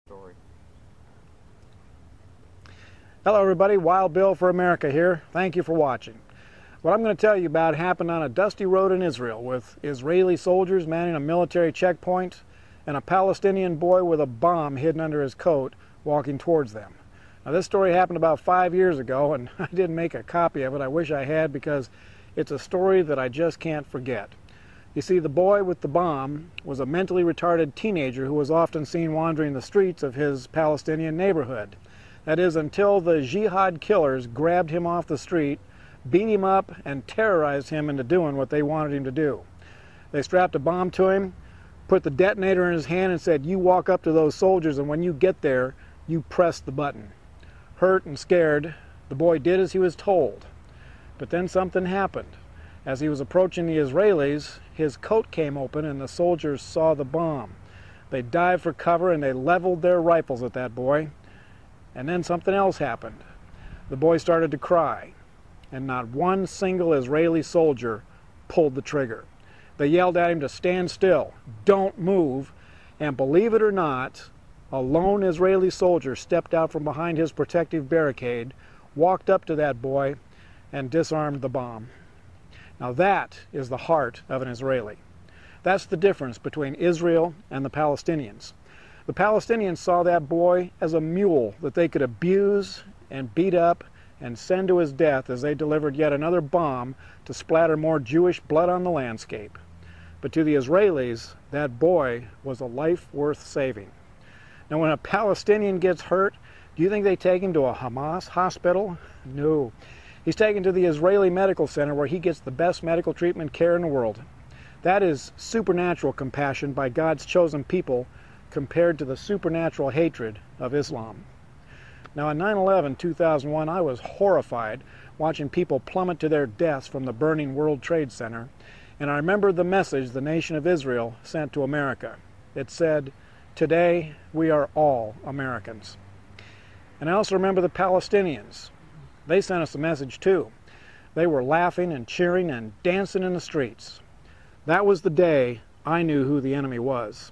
story. Hello everybody, Wild Bill for America here. Thank you for watching. What I'm going to tell you about happened on a dusty road in Israel with Israeli soldiers manning a military checkpoint and a Palestinian boy with a bomb hidden under his coat walking towards them. Now this story happened about 5 years ago and I didn't make a copy of it. I wish I had, because it's a story that I just can't forget. You see, the boy with the bomb was a mentally retarded teenager who was often seen wandering the streets of his Palestinian neighborhood. That is, until the jihad killers grabbed him off the street, beat him up, and terrorized him into doing what they wanted him to do. They strapped a bomb to him, put the detonator in his hand, and said, "You walk up to those soldiers, and when you get there, you press the button." Hurt and scared, the boy did as he was told. But then something happened. As he was approaching the Israelis, his coat came open and the soldiers saw the bomb. They dived for cover and they leveled their rifles at that boy. And then something else happened. The boy started to cry, and not one single Israeli soldier pulled the trigger. They yelled at him to stand still, don't move, and believe it or not, a lone Israeli soldier stepped out from behind his protective barricade, walked up to that boy, and disarmed the bomb. Now that is the heart of an Israeli. That's the difference between Israel and the Palestinians. The Palestinians saw that boy as a mule that they could abuse and beat up and send to his death as they delivered yet another bomb to splatter more Jewish blood on the landscape. But to the Israelis, that boy was a life worth saving. Now when a Palestinian gets hurt, do you think they take him to a Hamas hospital? No. He's taken to the Israeli Medical Center where he gets the best medical treatment care in the world. That is supernatural compassion by God's chosen people compared to the supernatural hatred of Islam. Now on 9/11/2001, I was horrified watching people plummet to their deaths from the burning World Trade Center, and I remember the message the nation of Israel sent to America. It said, "Today we are all Americans." And I also remember the Palestinians. They sent us a message too. They were laughing and cheering and dancing in the streets. That was the day I knew who the enemy was.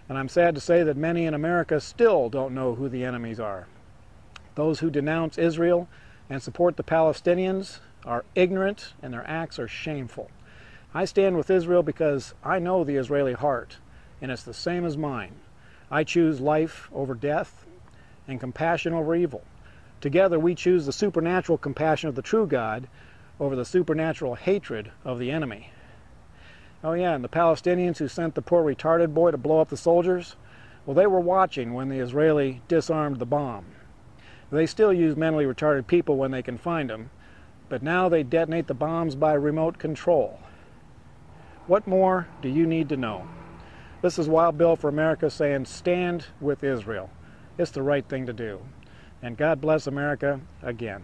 And I'm sad to say that many in America still don't know who the enemies are. Those who denounce Israel and support the Palestinians are ignorant and their acts are shameful. I stand with Israel because I know the Israeli heart, and it's the same as mine. I choose life over death and compassion over evil. Together we choose the supernatural compassion of the true God over the supernatural hatred of the enemy. Oh yeah, and the Palestinians who sent the poor retarded boy to blow up the soldiers, well, they were watching when the Israeli disarmed the bomb. They still use mentally retarded people when they can find them, but now they detonate the bombs by remote control. What more do you need to know? This is Wild Bill for America saying, stand with Israel. It's the right thing to do. And God bless America again.